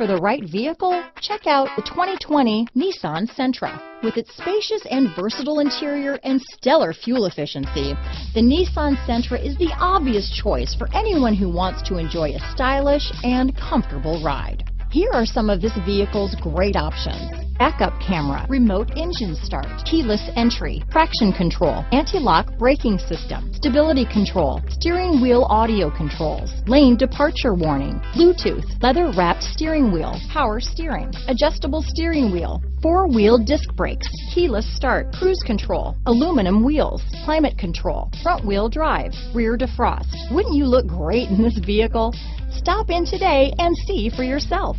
for the right vehicle? Check out the 2020 Nissan Sentra. With its spacious and versatile interior and stellar fuel efficiency, the Nissan Sentra is the obvious choice for anyone who wants to enjoy a stylish and comfortable ride. Here are some of this vehicle's great options: backup camera, remote engine start, keyless entry, traction control, anti-lock braking system, stability control, steering wheel audio controls, lane departure warning, Bluetooth, leather-wrapped steering wheel, power steering, adjustable steering wheel, four-wheel disc brakes, keyless start, cruise control, aluminum wheels, climate control, front-wheel drive, rear defrost. Wouldn't you look great in this vehicle? Stop in today and see for yourself.